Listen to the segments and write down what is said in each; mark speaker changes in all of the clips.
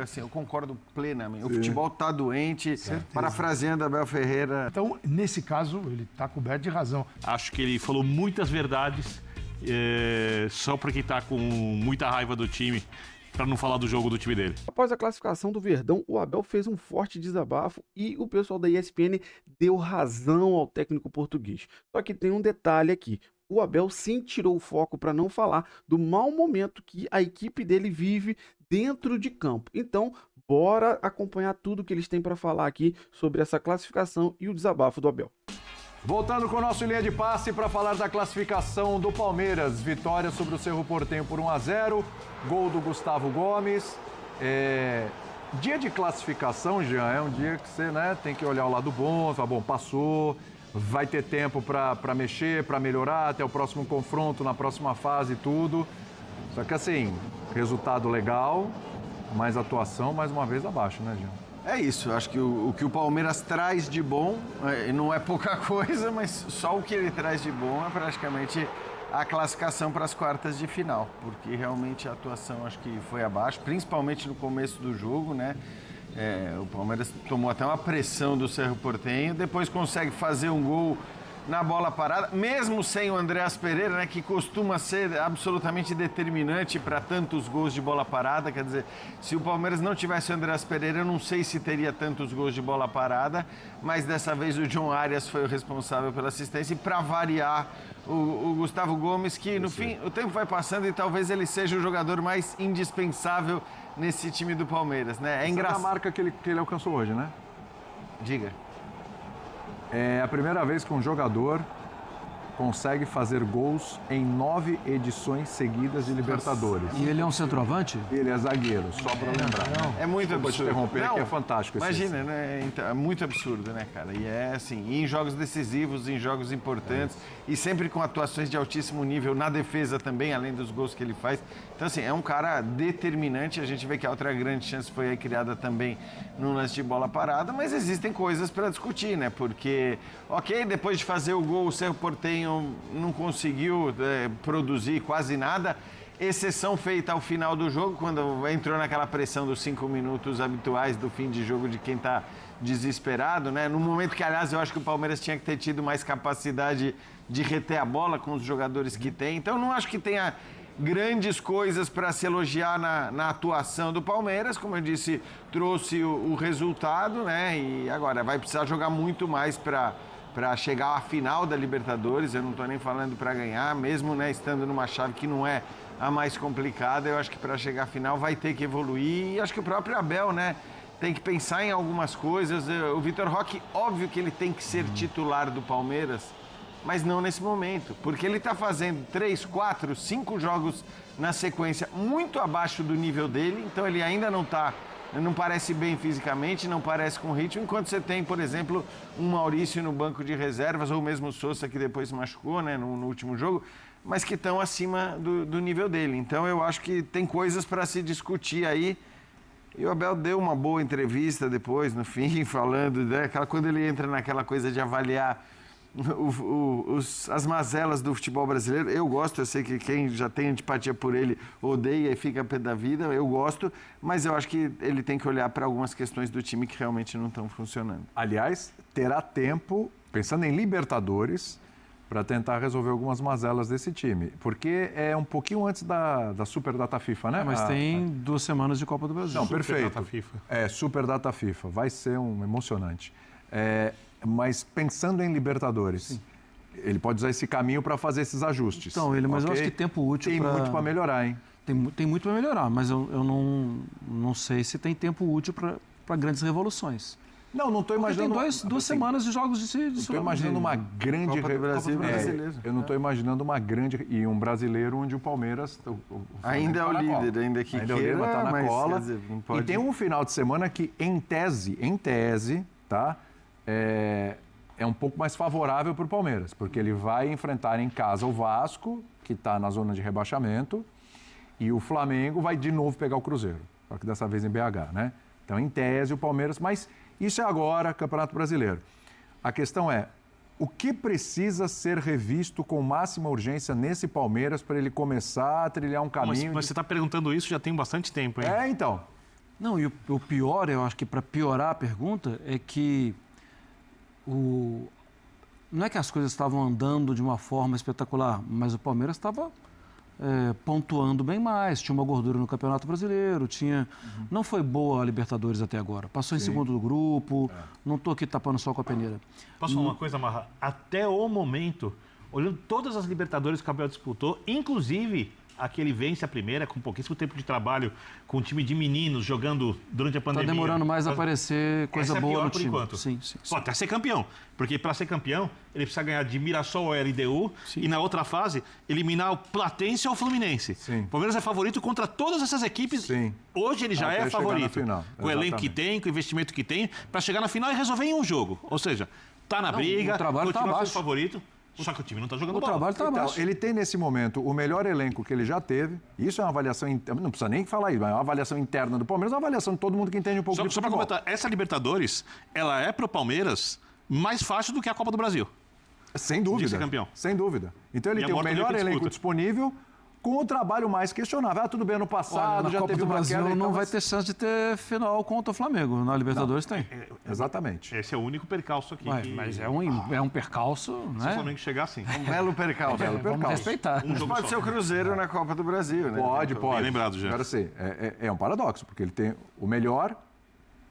Speaker 1: assim, eu concordo plenamente. O futebol está doente, parafraseando Abel Ferreira.
Speaker 2: Então, nesse caso, ele está coberto de razão.
Speaker 3: Acho que ele falou muitas verdades, só porque está com muita raiva do time, para não falar do jogo do time dele.
Speaker 4: Após a classificação do Verdão, o Abel fez um forte desabafo e o pessoal da ESPN deu razão ao técnico português. Só que tem um detalhe aqui. O Abel sim tirou o foco para não falar do mau momento que a equipe dele vive dentro de campo. Então, bora acompanhar tudo que eles têm para falar aqui sobre essa classificação e o desabafo do Abel.
Speaker 5: Voltando com o nosso linha de passe para falar da classificação do Palmeiras. Vitória sobre o Cerro Porteño por 1-0, gol do Gustavo Gomes. Dia de classificação, Jean, é um dia que você tem que olhar o lado bom, falar, bom, passou, vai ter tempo para mexer, para melhorar, até o próximo confronto, na próxima fase e tudo. Só que assim, resultado legal, mas atuação mais uma vez abaixo, né, Jean?
Speaker 1: É isso, acho que o que o Palmeiras traz de bom, não é pouca coisa, mas só o que ele traz de bom é praticamente a classificação para as quartas de final, porque realmente a atuação acho que foi abaixo, principalmente no começo do jogo, né? O Palmeiras tomou até uma pressão do Cerro Porteño, depois consegue fazer um gol na bola parada, mesmo sem o Andreas Pereira, né, que costuma ser absolutamente determinante para tantos gols de bola parada. Quer dizer, se o Palmeiras não tivesse o Andreas Pereira, eu não sei se teria tantos gols de bola parada, mas dessa vez o John Arias foi o responsável pela assistência e, para variar, o Gustavo Gomes, que no fim o tempo vai passando e talvez ele seja o jogador mais indispensável nesse time do Palmeiras, né? É engraçado.
Speaker 5: Essa é a marca que ele alcançou hoje, né?
Speaker 1: Diga.
Speaker 5: É a primeira vez que um jogador consegue fazer gols em 9 edições seguidas de Libertadores.
Speaker 6: E ele é um centroavante?
Speaker 5: Ele é zagueiro, só para lembrar.
Speaker 1: É muito absurdo.
Speaker 5: Vou te interromper, que é fantástico esse
Speaker 1: Imagina, né? Então, é muito absurdo, né, cara? E é assim, e em jogos decisivos, em jogos importantes, e sempre com atuações de altíssimo nível na defesa também, além dos gols que ele faz. Então, assim, é um cara determinante. A gente vê que a outra grande chance foi aí criada também no lance de bola parada, mas existem coisas para discutir, né? Porque, ok, depois de fazer o gol, o Cerro Porteño não conseguiu produzir quase nada, exceção feita ao final do jogo, quando entrou naquela pressão dos 5 minutos habituais do fim de jogo de quem está desesperado, né? No momento que, aliás, eu acho que o Palmeiras tinha que ter tido mais capacidade de reter a bola com os jogadores que tem. Então, não acho que tenha grandes coisas para se elogiar na atuação do Palmeiras. Como eu disse, trouxe o resultado, né? E agora vai precisar jogar muito mais para chegar à final da Libertadores. Eu não estou nem falando para ganhar, mesmo, né, estando numa chave que não é a mais complicada. Eu acho que para chegar à final vai ter que evoluir. E acho que o próprio Abel, né, tem que pensar em algumas coisas. O Vitor Roque, óbvio que ele tem que ser titular do Palmeiras, mas não nesse momento, porque ele está fazendo 3, 4, 5 jogos na sequência muito abaixo do nível dele, então ele ainda não parece bem fisicamente, não parece com ritmo, enquanto você tem, por exemplo, um Maurício no banco de reservas, ou mesmo o Sousa, que depois se machucou, né, no último jogo, mas que estão acima do nível dele. Então eu acho que tem coisas para se discutir aí. E o Abel deu uma boa entrevista depois, no fim, falando, né, quando ele entra naquela coisa de avaliar as mazelas do futebol brasileiro. Eu gosto, eu sei que quem já tem antipatia por ele odeia e fica a pé da vida, eu gosto, mas eu acho que ele tem que olhar para algumas questões do time que realmente não estão funcionando.
Speaker 5: Aliás, terá tempo, pensando em Libertadores, para tentar resolver algumas mazelas desse time, porque é um pouquinho antes da Super Data FIFA, né?
Speaker 6: Mas tem 2 semanas de Copa do Brasil.
Speaker 5: Não,
Speaker 3: Super
Speaker 5: perfeito.
Speaker 3: Data FIFA.
Speaker 5: Super Data FIFA, vai ser emocionante. Mas pensando em Libertadores, ele pode usar esse caminho para fazer esses ajustes.
Speaker 6: Então, mas eu acho que tempo útil
Speaker 5: tem muito para melhorar, hein?
Speaker 6: Tem muito para melhorar, mas eu não sei se tem tempo útil para grandes revoluções.
Speaker 5: Não estou imaginando...
Speaker 6: Tem duas semanas de jogos de
Speaker 5: estou imaginando uma grande...
Speaker 1: Copa do Brasil,
Speaker 5: eu não estou imaginando uma grande... E um brasileiro onde o Palmeiras...
Speaker 1: Ainda é o líder, ainda que
Speaker 5: ainda queira, está na cola.
Speaker 1: Dizer, não pode...
Speaker 5: E tem um final de semana que, em tese, tá? É um pouco mais favorável para o Palmeiras, porque ele vai enfrentar em casa o Vasco, que está na zona de rebaixamento, e o Flamengo vai de novo pegar o Cruzeiro, só que dessa vez em BH, né? Então, em tese, o Palmeiras... Mas isso é agora, Campeonato Brasileiro. A questão é, o que precisa ser revisto com máxima urgência nesse Palmeiras para ele começar a trilhar um caminho...
Speaker 3: Mas você está perguntando isso já tem bastante tempo, hein?
Speaker 5: Então.
Speaker 6: Não, e o pior, eu acho que para piorar a pergunta, é que não é que as coisas estavam andando de uma forma espetacular, mas o Palmeiras estava pontuando bem mais, tinha uma gordura no Campeonato Brasileiro, não foi boa a Libertadores até agora, passou em segundo do grupo, não estou aqui tapando sol com a peneira.
Speaker 3: Posso falar uma coisa, Marra? Até o momento, olhando todas as Libertadores que o Abel disputou, inclusive a que ele vence a primeira, com pouquíssimo tempo de trabalho, com um time de meninos jogando durante a pandemia.
Speaker 6: Está demorando mais a aparecer coisa
Speaker 3: Essa é
Speaker 6: boa
Speaker 3: pior
Speaker 6: no
Speaker 3: por
Speaker 6: time.
Speaker 3: enquanto.
Speaker 6: Sim.
Speaker 3: Pode até ser campeão, porque para ser campeão, ele precisa ganhar de Mirassol ou LDU e na outra fase, eliminar o Platense ou o Fluminense.
Speaker 5: Sim.
Speaker 3: O Palmeiras é favorito contra todas essas equipes.
Speaker 5: Sim.
Speaker 3: Hoje ele já
Speaker 5: Até
Speaker 3: é
Speaker 5: chegar na
Speaker 3: favorito.
Speaker 5: final.
Speaker 3: Com o elenco que
Speaker 5: Exatamente.
Speaker 3: tem, com o investimento que tem, para chegar na final e resolver em um jogo. Ou seja, tá na briga,
Speaker 6: o trabalho tá
Speaker 3: continua sendo
Speaker 6: abaixo.
Speaker 3: favorito, só que o time não tá jogando
Speaker 6: O
Speaker 3: bola.
Speaker 6: trabalho está
Speaker 5: Então,
Speaker 6: abaixo.
Speaker 5: ele tem nesse momento o melhor elenco que ele já teve. Isso é uma avaliação, não precisa nem falar isso, mas é uma avaliação interna do Palmeiras, uma avaliação de todo mundo que entende um pouco de
Speaker 3: Só para
Speaker 5: futebol.
Speaker 3: comentar, essa Libertadores, ela é pro Palmeiras mais fácil do que a Copa do Brasil.
Speaker 5: Sem dúvida.
Speaker 3: de ser campeão.
Speaker 5: Sem dúvida. Então ele
Speaker 3: E a
Speaker 5: tem o
Speaker 3: morte
Speaker 5: melhor
Speaker 3: do que
Speaker 5: elenco
Speaker 3: disputa.
Speaker 5: disponível com o trabalho mais questionável. Ah, tudo bem, ano passado
Speaker 6: Na
Speaker 5: já
Speaker 6: Copa
Speaker 5: teve
Speaker 6: do
Speaker 5: uma
Speaker 6: Brasil
Speaker 5: queda e
Speaker 6: não
Speaker 5: tal,
Speaker 6: vai
Speaker 5: mas-
Speaker 6: ter chance de ter final contra o Flamengo. Na Libertadores tem.
Speaker 5: Exatamente.
Speaker 3: Esse é o único percalço aqui.
Speaker 6: Ué,
Speaker 3: que...
Speaker 6: mas é um percalço,
Speaker 3: Se o
Speaker 6: né?
Speaker 3: Flamengo chegar assim.
Speaker 1: Um belo percalço.
Speaker 6: Vamos respeitar.
Speaker 3: Um jogo
Speaker 1: Pode
Speaker 3: só.
Speaker 1: ser o Cruzeiro na Copa do Brasil, né?
Speaker 5: Pode,
Speaker 1: Então,
Speaker 5: pode.
Speaker 3: bem lembrado, já.
Speaker 5: Agora sim, é um paradoxo, porque ele tem o melhor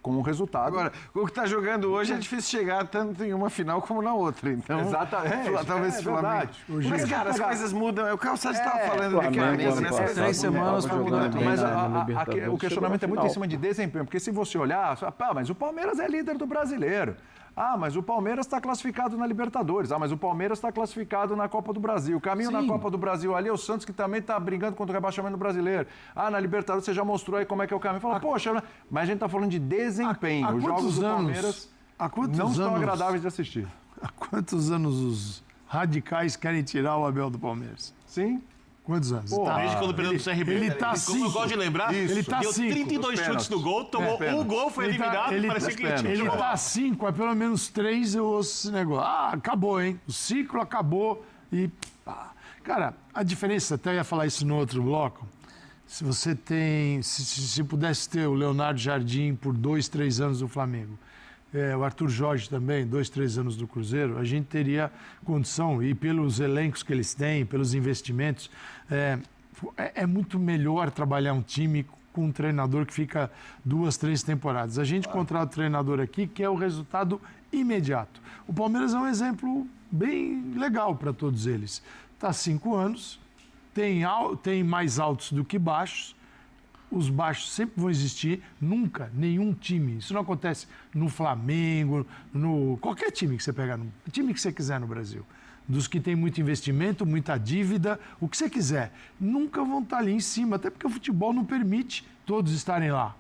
Speaker 5: com um resultado.
Speaker 1: Agora, o que está jogando hoje é difícil chegar tanto em uma final como na outra. Então,
Speaker 5: Exatamente.
Speaker 1: talvez
Speaker 5: É
Speaker 1: o Flamengo.
Speaker 5: verdade.
Speaker 1: Mas, cara, as coisas mudam. É o que o Sérgio estava falando daqui a
Speaker 4: Flamengo,
Speaker 1: mês,
Speaker 4: ano
Speaker 1: né?
Speaker 4: passado,
Speaker 6: 3 semanas
Speaker 4: tava
Speaker 6: pra
Speaker 4: jogando
Speaker 6: mudar.
Speaker 4: bem
Speaker 5: Mas
Speaker 4: na Libertadores,
Speaker 5: o questionamento é
Speaker 4: chegou
Speaker 5: muito
Speaker 4: na
Speaker 5: em cima de desempenho, porque se você olhar, mas o Palmeiras é líder do brasileiro. Ah, mas o Palmeiras está classificado na Libertadores. Ah, mas o Palmeiras está classificado na Copa do Brasil. O caminho na Copa do Brasil ali é o Santos, que também está brigando contra o rebaixamento brasileiro. Ah, na Libertadores você já mostrou aí como é que é o caminho. Fala, poxa, mas a gente está falando de desempenho.
Speaker 2: Há
Speaker 5: Os jogos
Speaker 2: quantos
Speaker 5: do
Speaker 2: anos-
Speaker 5: Palmeiras
Speaker 2: há quantos
Speaker 5: não estão
Speaker 2: anos-
Speaker 5: agradáveis de assistir.
Speaker 2: Há quantos anos os radicais querem tirar o Abel do Palmeiras?
Speaker 5: Sim?
Speaker 2: Quantos anos?
Speaker 5: Pô,
Speaker 2: Tá.
Speaker 3: Desde quando perdeu do CRB.
Speaker 2: ele tá
Speaker 3: Como eu
Speaker 2: cinco.
Speaker 3: gosto de lembrar,
Speaker 2: Ele tá
Speaker 3: deu
Speaker 2: cinco.
Speaker 3: 32
Speaker 5: Os
Speaker 3: chutes no
Speaker 5: pênaltis.
Speaker 3: gol, tomou
Speaker 5: Pênaltis.
Speaker 3: um gol, foi
Speaker 2: Ele tá-
Speaker 3: eliminado,
Speaker 2: ele-
Speaker 3: parecia que tinha
Speaker 2: Ele
Speaker 3: jogado.
Speaker 2: tá a 5, é pelo menos 3 eu ouço esse negócio. Ah, acabou, hein? O ciclo acabou e... pá. Cara, a diferença, até ia falar isso no outro bloco, se você tem... Se pudesse ter o Leonardo Jardim por 2, 3 anos no Flamengo, o Arthur Jorge também, 2, 3 anos do Cruzeiro, a gente teria condição, e pelos elencos que eles têm, pelos investimentos, é muito melhor trabalhar um time com um treinador que fica 2, 3 temporadas. A gente contrata um treinador aqui que é o resultado imediato. O Palmeiras é um exemplo bem legal para todos eles. Está há 5 anos, tem mais altos do que baixos. Os baixos sempre vão existir, nunca, nenhum time. Isso não acontece no Flamengo, no qualquer time que você pegar, no time que você quiser no Brasil. Dos que tem muito investimento, muita dívida, o que você quiser. Nunca vão estar ali em cima, até porque o futebol não permite todos estarem lá.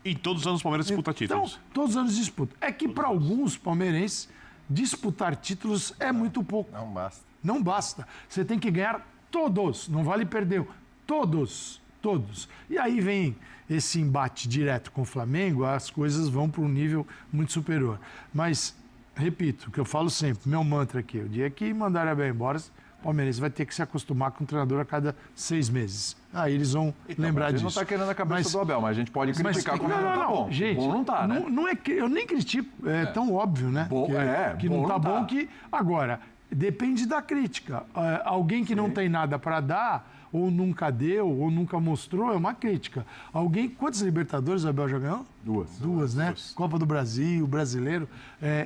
Speaker 3: E todos os anos o Palmeiras disputa títulos.
Speaker 2: Então, todos os anos disputam. É que para alguns palmeirenses, disputar títulos é muito pouco.
Speaker 1: Não basta.
Speaker 2: Não basta. Você tem que ganhar todos. Não vale perder. Todos. Todos. E aí vem esse embate direto com o Flamengo, as coisas vão para um nível muito superior. Mas, repito, o que eu falo sempre, meu mantra aqui, o dia que mandarem a Abel embora, o Palmeirense vai ter que se acostumar com o treinador a cada 6 meses. Aí eles vão lembrar
Speaker 5: a gente
Speaker 2: disso.
Speaker 5: não está querendo a cabeça
Speaker 2: Mas-
Speaker 5: do Abel, mas a gente pode
Speaker 2: mas
Speaker 5: criticar como
Speaker 2: não,
Speaker 5: ele não tá
Speaker 2: não,
Speaker 5: bom.
Speaker 2: gente,
Speaker 5: Bom não tá, né?
Speaker 2: não é que eu nem critico, é tão óbvio, né?
Speaker 5: Bom,
Speaker 2: que
Speaker 5: bom
Speaker 2: não tá
Speaker 5: não tá.
Speaker 2: bom que agora depende da crítica. Alguém que não tem nada para dar ou nunca deu ou nunca mostrou é uma crítica. Quantos Libertadores o Abel já ganhou? Duas, né? Copa do Brasil, Brasileiro.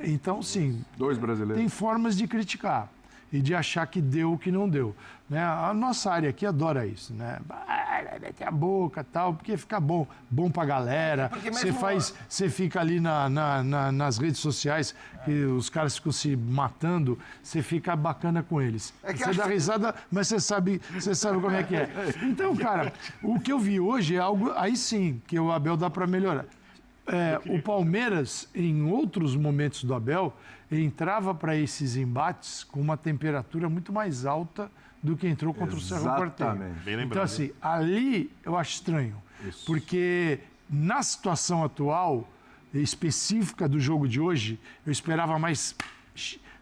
Speaker 2: Então, sim,
Speaker 5: 2 brasileiros.
Speaker 2: tem formas de criticar e de achar que deu o que não deu. Né? A nossa área aqui adora isso, né? Meter a boca e tal, porque fica bom pra galera. Você fica ali nas redes sociais, que os caras ficam se matando, você fica bacana com eles. Você dá risada, mas você sabe como é que é. Então, cara, o que eu vi hoje é algo, aí sim, que o Abel dá para melhorar. O Palmeiras, em outros momentos do Abel, entrava para esses embates com uma temperatura muito mais alta do que entrou contra o Cerro Porteño.
Speaker 3: Bem lembrado.
Speaker 2: Então, assim, ali eu acho estranho. Porque na situação atual, específica do jogo de hoje, eu esperava mais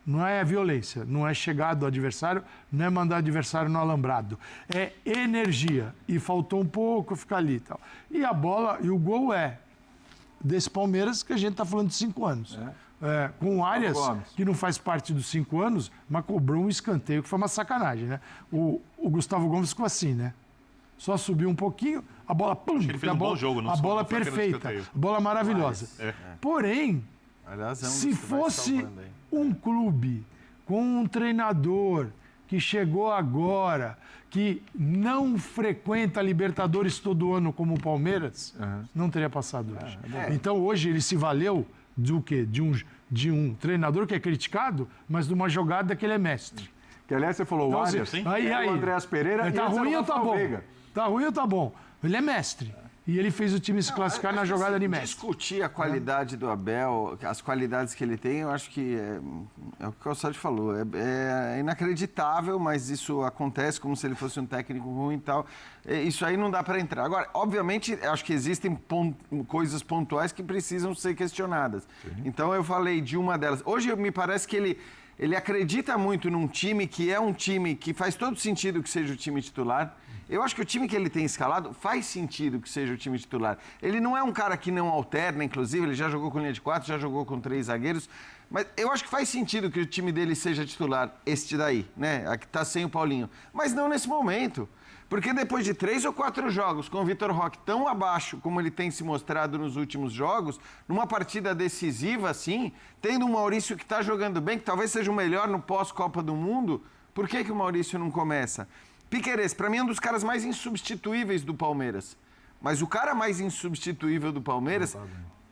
Speaker 2: não é violência, não é chegar do adversário, não é mandar o adversário no alambrado. É energia. E faltou um pouco ficar ali e tal. E a bola, e o gol desse Palmeiras que a gente está falando de 5 anos. Com o Arias, que não faz parte dos 5 anos, mas cobrou um escanteio, que foi uma sacanagem, né? O Gustavo Gomes ficou assim, né? Só subiu um pouquinho, a bola... Pum,
Speaker 3: Ele fez um bom jogo.
Speaker 2: A bola perfeita, a bola maravilhosa. Porém,
Speaker 1: Aliás,
Speaker 2: se fosse um clube com um treinador que chegou agora, que não frequenta a Libertadores todo ano como o Palmeiras, não teria passado hoje. Então hoje ele se valeu do quê? De um treinador que é criticado, mas de uma jogada que ele é mestre.
Speaker 5: Que aliás você falou
Speaker 2: Então,
Speaker 5: o Arias, o Andréas Pereira
Speaker 2: tá
Speaker 5: e
Speaker 2: ruim ou tá bom?
Speaker 5: Veiga.
Speaker 2: Tá ruim ou tá bom? Ele é mestre. E ele fez o time se classificar na jogada de mestre.
Speaker 1: Discutir a qualidade do Abel, as qualidades que ele tem, eu acho que é o que o Calçade falou. É inacreditável, mas isso acontece como se ele fosse um técnico ruim e tal. Isso aí não dá para entrar. Agora, obviamente, acho que existem coisas pontuais que precisam ser questionadas. Então, eu falei de uma delas. Hoje, me parece que ele acredita muito num time que é um time que faz todo sentido que seja o time titular. Eu acho que o time que ele tem escalado faz sentido que seja o time titular. Ele não é um cara que não alterna, inclusive, ele já jogou com linha de 4, já jogou com 3 zagueiros. Mas eu acho que faz sentido que o time dele seja titular, este daí, né? A que tá sem o Paulinho. Mas não nesse momento. Porque depois de 3 ou 4 jogos com o Vitor Roque tão abaixo como ele tem se mostrado nos últimos jogos, numa partida decisiva assim, tendo um Maurício que está jogando bem, que talvez seja o melhor no pós-Copa do Mundo, por que o Maurício não começa? Piquerez, para mim, é um dos caras mais insubstituíveis do Palmeiras. Mas o cara mais insubstituível do Palmeiras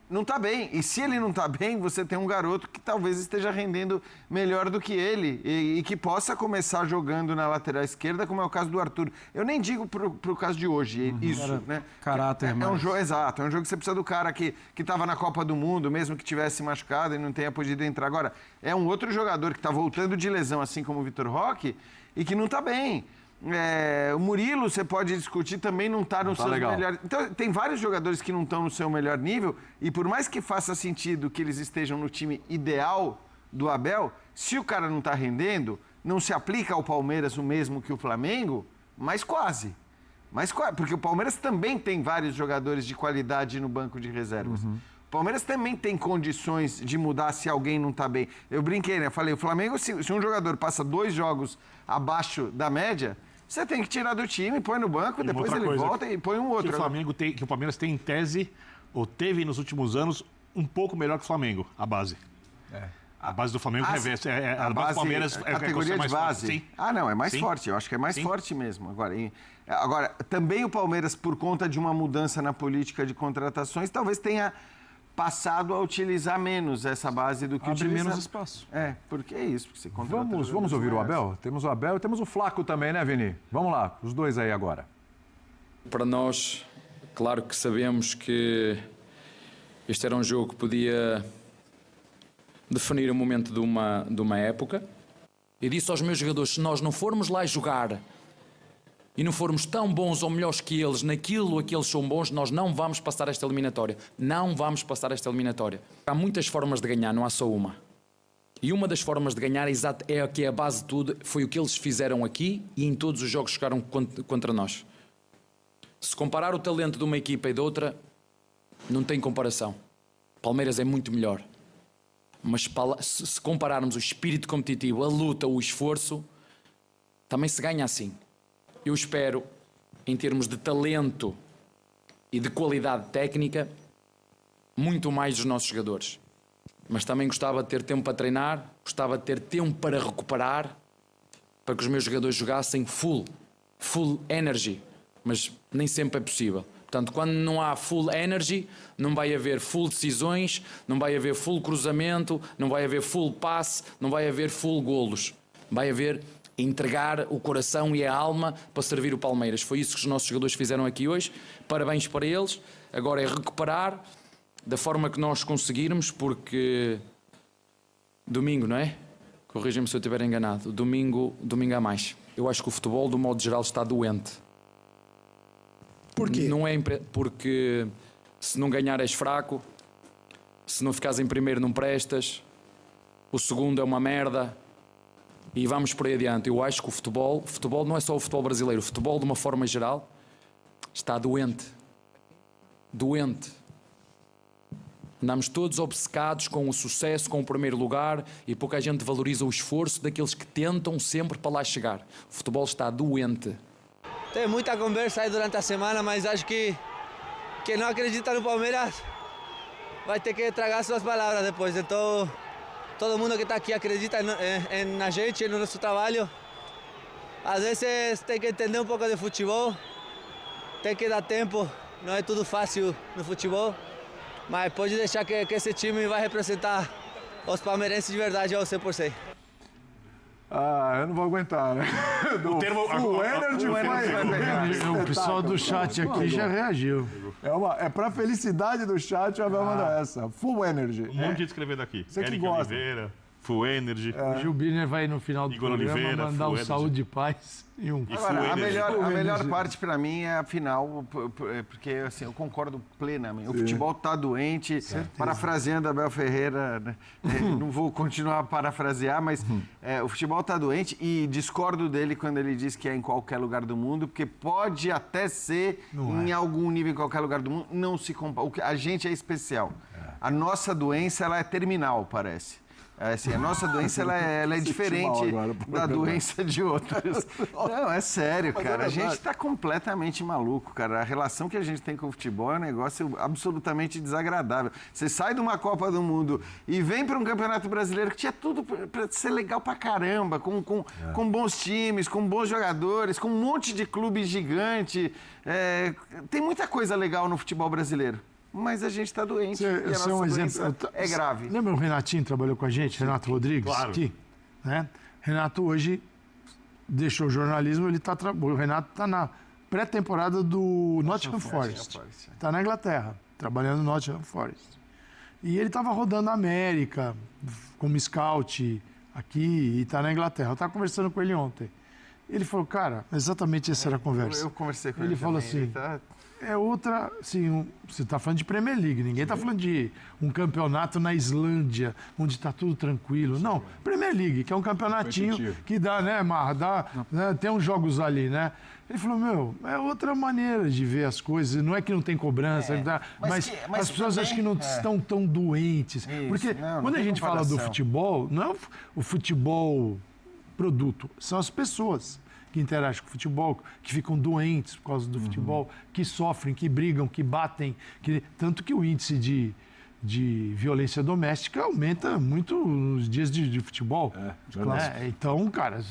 Speaker 1: não tá bem. E se ele não tá bem, você tem um garoto que talvez esteja rendendo melhor do que ele e que possa começar jogando na lateral esquerda, como é o caso do Arthur. Eu nem digo pro caso de hoje, isso, né?
Speaker 6: Caráter
Speaker 1: é um jogo exato, é um jogo que você precisa do cara que estava na Copa do Mundo, mesmo que tivesse machucado e não tenha podido entrar. Agora, é um outro jogador que está voltando de lesão, assim como o Vitor Roque, e que não tá bem. O Murilo, você pode discutir, também não está no seu melhor... Então, tem vários jogadores que não estão no seu melhor nível e por mais que faça sentido que eles estejam no time ideal do Abel, se o cara não está rendendo, não se aplica ao Palmeiras o mesmo que o Flamengo, mas quase. Porque o Palmeiras também tem vários jogadores de qualidade no banco de reservas. O Palmeiras também tem condições de mudar se alguém não está bem. Eu brinquei, né? Eu falei, o Flamengo, se um jogador passa 2 jogos abaixo da média... Você tem que tirar do time, põe no banco, depois ele volta e põe um outro.
Speaker 3: Que o Palmeiras tem em tese, ou teve nos últimos anos, um pouco melhor que o Flamengo, a base. A base do Flamengo reveste. A base do Palmeiras
Speaker 1: é a categoria de base.
Speaker 3: Sim.
Speaker 1: Não, é mais forte. Eu acho que é mais forte mesmo. Agora, também o Palmeiras, por conta de uma mudança na política de contratações, talvez tenha passado a utilizar menos essa base do que
Speaker 6: Abre
Speaker 1: utiliza.
Speaker 6: menos espaço.
Speaker 1: Porque é isso. Porque você contrata
Speaker 5: Vamos ouvir o Abel? Temos o Abel e temos o Flaco também, né, Vini? Vamos lá, os dois aí agora.
Speaker 7: Para nós, claro que sabemos que este era um jogo que podia definir o momento de uma época. Eu disse aos meus jogadores, se nós não formos lá jogar e não formos tão bons ou melhores que eles naquilo a que eles são bons, nós não vamos passar esta eliminatória. Não vamos passar esta eliminatória. Há muitas formas de ganhar, não há só uma. E uma das formas de ganhar é a que é a base de tudo, foi o que eles fizeram aqui e em todos os jogos que jogaram contra nós. Se comparar o talento de uma equipa e de outra, não tem comparação. Palmeiras é muito melhor. Mas se compararmos o espírito competitivo, a luta, o esforço, também se ganha assim. Eu espero, em termos de talento e de qualidade técnica, muito mais dos nossos jogadores. Mas também gostava de ter tempo para treinar, gostava de ter tempo para recuperar, para que os meus jogadores jogassem full energy. Mas nem sempre é possível. Portanto, quando não há full energy, não vai haver full decisões, não vai haver full cruzamento, não vai haver full passe, não vai haver full golos. Vai haver entregar o coração e a alma para servir o Palmeiras. Foi isso que os nossos jogadores fizeram aqui hoje. Parabéns para eles. Agora é recuperar da forma que nós conseguirmos, porque domingo, não é? Corrija-me se eu estiver enganado. Domingo há mais. Eu acho que o futebol, do modo geral, está doente.
Speaker 2: Por quê?
Speaker 7: Não é porque se não ganhar és fraco, se não ficares em primeiro não prestas, o segundo é uma merda e vamos por aí adiante. Eu acho que o futebol não é só o futebol brasileiro, o futebol de uma forma geral está doente. Doente. Andamos todos obcecados com o sucesso, com o primeiro lugar e pouca gente valoriza o esforço daqueles que tentam sempre para lá chegar. O futebol está doente.
Speaker 8: Tem muita conversa aí durante a semana, mas acho que quem não acredita no Palmeiras vai ter que tragar suas palavras depois. Então, todo mundo que está aqui acredita na gente, no nosso trabalho. Às vezes tem que entender um pouco de futebol, tem que dar tempo, não é tudo fácil no futebol. Mas pode deixar que esse time vai representar os palmeirenses de verdade ao 100%.
Speaker 5: Ah, eu não vou aguentar, né? O
Speaker 3: termo-
Speaker 5: Full Energy vai pegar.
Speaker 2: O pessoal do chat aqui já reagiu.
Speaker 5: É pra felicidade do chat, o Abel manda essa. Full Energy.
Speaker 3: Um monte de gente escrevendo aqui.
Speaker 5: Você que
Speaker 3: Eric
Speaker 5: gosta.
Speaker 3: Oliveira, Full Energy.
Speaker 2: Hoje o Birner vai no final do
Speaker 3: Igor
Speaker 2: programa
Speaker 3: Oliveira,
Speaker 2: mandar
Speaker 3: Full
Speaker 2: um
Speaker 3: Energy.
Speaker 2: saúde e paz e um.
Speaker 3: E
Speaker 1: Agora,
Speaker 3: Full
Speaker 1: a
Speaker 3: Energy.
Speaker 1: melhor parte para mim é a final, porque assim, eu concordo plenamente. O futebol está doente, parafraseando Abel Ferreira, né? Não vou continuar a parafrasear, mas o futebol está doente e discordo dele quando ele diz que é em qualquer lugar do mundo, porque pode até ser em algum nível em qualquer lugar do mundo, não se compara. A gente é especial. A nossa doença ela é terminal, parece. Assim, a nossa doença ela é diferente
Speaker 5: agora,
Speaker 1: da doença de outras. Não, é sério, cara. A gente está completamente maluco, cara. A relação que a gente tem com o futebol é um negócio absolutamente desagradável. Você sai de uma Copa do Mundo e vem para um Campeonato Brasileiro que tinha tudo para ser legal pra caramba, com bons times, com bons jogadores, com um monte de clube gigante. Tem muita coisa legal no futebol brasileiro. Mas a gente está doente e a nossa doença é grave.
Speaker 2: Lembra o Renatinho que trabalhou com a gente, Renato Rodrigues?
Speaker 3: Claro.
Speaker 2: Aqui, né? Renato hoje deixou o jornalismo, o Renato está na pré-temporada do Nottingham Forest. Está na Inglaterra, trabalhando no Nottingham Forest. E ele estava rodando a América como scout aqui e está na Inglaterra. Eu estava conversando com ele ontem. Ele falou, cara, exatamente essa era a conversa.
Speaker 1: Eu conversei com ele.
Speaker 2: Ele falou
Speaker 1: também,
Speaker 2: assim, é outra, assim, você está falando de Premier League, ninguém está falando de um campeonato na Islândia, onde está tudo tranquilo. Não, Premier League, que é um campeonatinho que dá, né, Marra, né, tem uns jogos ali, né? Ele falou, é outra maneira de ver as coisas, não é que não tem cobrança, mas as pessoas
Speaker 1: também,
Speaker 2: acham que não estão tão doentes.
Speaker 1: Isso,
Speaker 2: Porque
Speaker 1: não
Speaker 2: quando a
Speaker 1: tem
Speaker 2: gente fala do
Speaker 1: comparação.
Speaker 2: futebol, não é o futebol produto, são as pessoas que interagem com o futebol, que ficam doentes por causa do futebol, que sofrem, que brigam, que batem. Tanto que o índice de violência doméstica aumenta muito nos dias de futebol. Então, cara,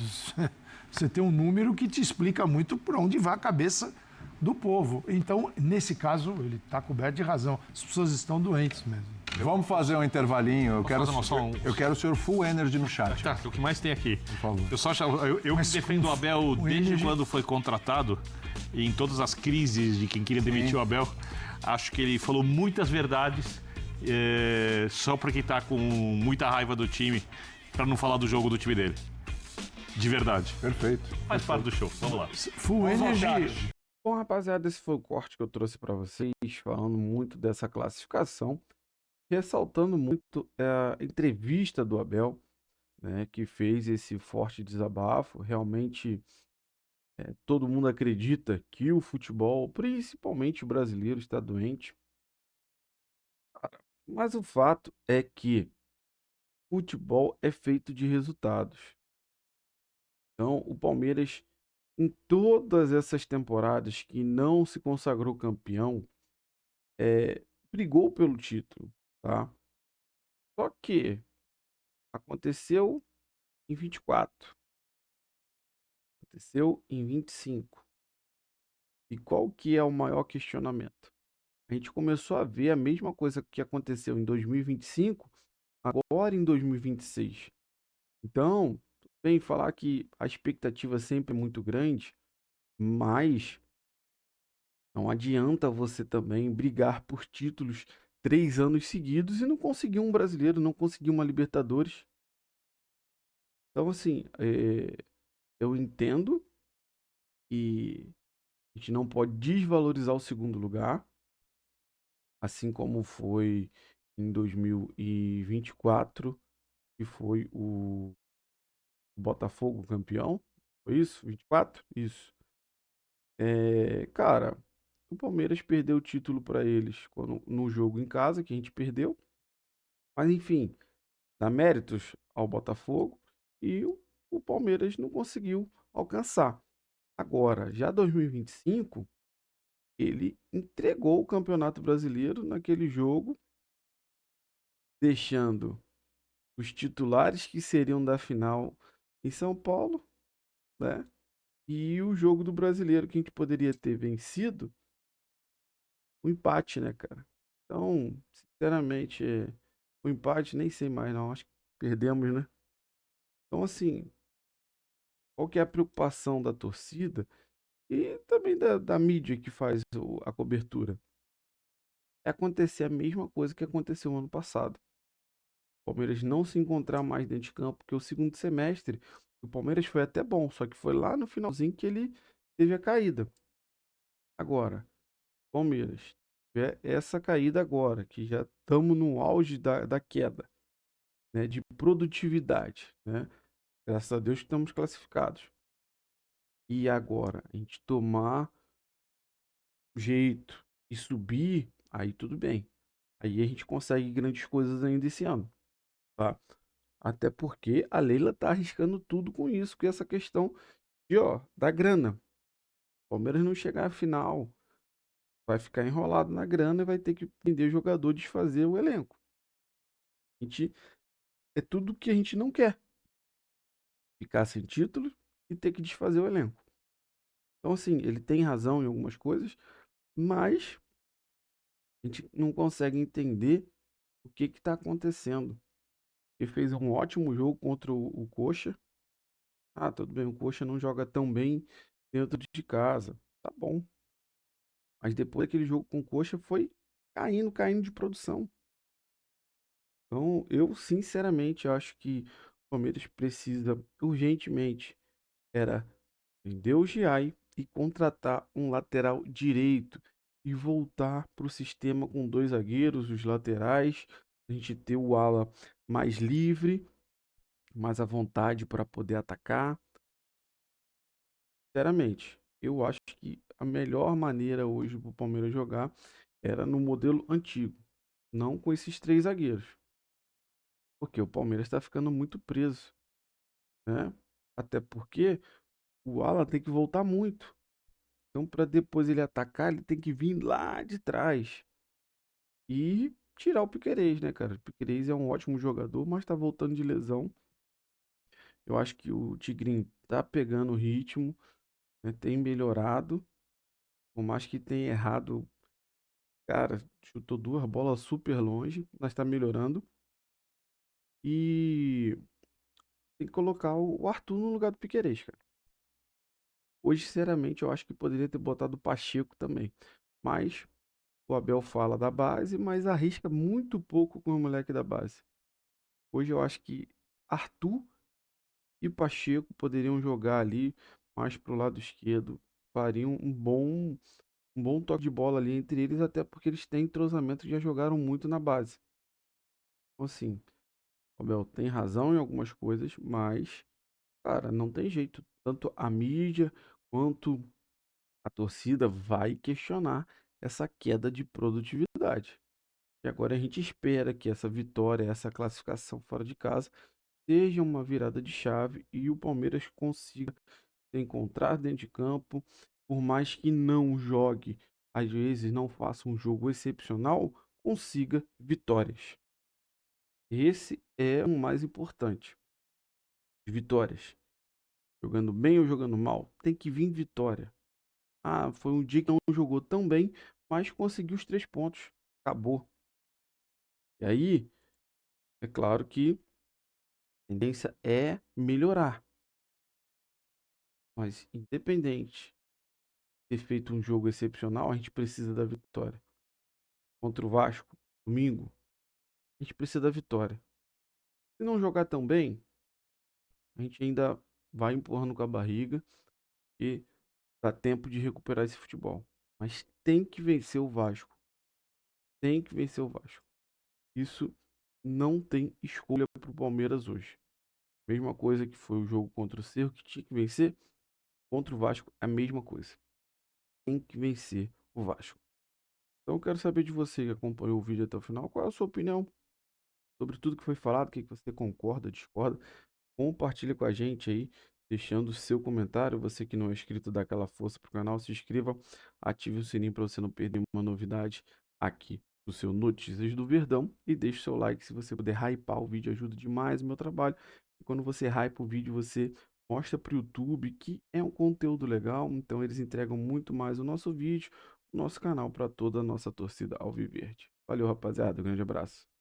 Speaker 2: você tem um número que te explica muito por onde vai a cabeça do povo. Então, nesse caso, ele está coberto de razão. As pessoas estão doentes mesmo.
Speaker 5: Vamos fazer um intervalinho. Eu quero
Speaker 3: fazer
Speaker 5: o senhor Full Energy no chat.
Speaker 3: Tá, o que mais tem aqui?
Speaker 5: Por favor.
Speaker 3: Eu só achava, eu que defendo o Abel desde quando foi contratado, e em todas as crises de quem queria demitir o Abel, acho que ele falou muitas verdades, só porque tá com muita raiva do time, para não falar do jogo do time dele. De verdade.
Speaker 5: Perfeito.
Speaker 3: Faz parte do show. Vamos lá.
Speaker 2: Full Energy.
Speaker 4: Bom, rapaziada, esse foi o corte que eu trouxe para vocês, falando muito dessa classificação, ressaltando muito a entrevista do Abel, né, que fez esse forte desabafo. Realmente, todo mundo acredita que o futebol, principalmente o brasileiro, está doente. Mas o fato é que futebol é feito de resultados. Então, o Palmeiras, em todas essas temporadas que não se consagrou campeão, brigou pelo título, tá? Só que aconteceu em 24, aconteceu em 25. E qual que é o maior questionamento? A gente começou a ver a mesma coisa que aconteceu em 2025, agora em 2026. Então, tudo bem falar que a expectativa sempre é muito grande, mas não adianta você também brigar por títulos 3 anos seguidos e não conseguir um brasileiro, não conseguir uma Libertadores. Então, assim, eu entendo que a gente não pode desvalorizar o segundo lugar, assim como foi em 2024. que foi o Botafogo campeão. Foi isso? 24? Isso. Cara, o Palmeiras perdeu o título para eles no jogo em casa, que a gente perdeu. Mas enfim, dá méritos ao Botafogo e o Palmeiras não conseguiu alcançar. Agora, já 2025, ele entregou o Campeonato Brasileiro naquele jogo, deixando os titulares que seriam da final em São Paulo, né? E o jogo do Brasileiro que a gente poderia ter vencido, o empate, né, cara? Então, sinceramente, o empate nem sei mais não, acho que perdemos, né? Então, assim, qual que é a preocupação da torcida e também da mídia que faz a cobertura? É acontecer a mesma coisa que aconteceu no ano passado. O Palmeiras não se encontrar mais dentro de campo, porque o segundo semestre, o Palmeiras foi até bom, só que foi lá no finalzinho que ele teve a caída. Agora, Palmeiras, essa caída agora, que já estamos no auge da queda, né, de produtividade, né? Graças a Deus que estamos classificados. E agora, a gente tomar jeito e subir, aí tudo bem. Aí a gente consegue grandes coisas ainda esse ano, tá? Até porque a Leila tá arriscando tudo com isso, com essa questão de, ó, da grana. O Palmeiras não chegar à final, vai ficar enrolado na grana e vai ter que vender jogador, desfazer o elenco. A gente, é tudo que a gente não quer. Ficar sem título e ter que desfazer o elenco. Então, assim, ele tem razão em algumas coisas, mas a gente não consegue entender o que está acontecendo. Ele fez um ótimo jogo contra o Coxa. Ah, tudo bem, o Coxa não joga tão bem dentro de casa. Tá bom. Mas depois daquele jogo com o Coxa foi caindo de produção. Então, eu sinceramente acho que o Palmeiras precisa urgentemente era vender o Giai e contratar um lateral direito e voltar para o sistema com dois zagueiros, os laterais, a gente ter o ala mais livre, mais à vontade para poder atacar. Sinceramente, eu acho que a melhor maneira hoje para o Palmeiras jogar era no modelo antigo, não com esses três zagueiros, porque o Palmeiras está ficando muito preso, né? Até porque o ala tem que voltar muito. Então, para depois ele atacar, ele tem que vir lá de trás e tirar o Piquerez, né, cara? O Piquerez é um ótimo jogador, mas tá voltando de lesão. Eu acho que o Tigrinho tá pegando o ritmo, né, tem melhorado, por mais que tenha errado, cara, chutou duas bolas super longe, mas tá melhorando. E tem que colocar o Arthur no lugar do Piquerez, cara. Hoje, sinceramente, eu acho que poderia ter botado o Pacheco também, mas o Abel fala da base, mas arrisca muito pouco com o moleque da base. Hoje eu acho que Arthur e Pacheco poderiam jogar ali mais pro lado esquerdo. Fariam um bom toque de bola ali entre eles, até porque eles têm entrosamento e já jogaram muito na base. Então, assim, o Abel tem razão em algumas coisas, mas, cara, não tem jeito. Tanto a mídia quanto a torcida vai questionar essa queda de produtividade. E agora a gente espera que essa vitória, essa classificação fora de casa, seja uma virada de chave e o Palmeiras consiga se encontrar dentro de campo, por mais que não jogue, às vezes não faça um jogo excepcional, consiga vitórias. Esse é o mais importante. Vitórias. Jogando bem ou jogando mal, tem que vir vitória. Ah, foi um dia que não jogou tão bem, mas conseguiu os 3 pontos. Acabou. E aí, é claro que a tendência é melhorar. Mas independente de ter feito um jogo excepcional, a gente precisa da vitória. Contra o Vasco, domingo, a gente precisa da vitória. Se não jogar tão bem, a gente ainda vai empurrando com a barriga e dá tempo de recuperar esse futebol. Mas tem que vencer o Vasco. Tem que vencer o Vasco. Isso não tem escolha para o Palmeiras hoje. Mesma coisa que foi o jogo contra o Cerro, que tinha que vencer. Contra o Vasco, a mesma coisa. Tem que vencer o Vasco. Então eu quero saber de você que acompanhou o vídeo até o final, qual é a sua opinião sobre tudo que foi falado, o que você concorda, discorda. Compartilha com a gente aí, deixando o seu comentário. Você que não é inscrito, dá aquela força pro canal, se inscreva, ative o sininho para você não perder uma novidade aqui no seu Notícias do Verdão e deixe o seu like se você puder hypar o vídeo, ajuda demais o meu trabalho. E quando você hypa o vídeo, você mostra para o YouTube que é um conteúdo legal, então eles entregam muito mais o nosso vídeo, o nosso canal para toda a nossa torcida alviverde. Valeu, rapaziada, grande abraço.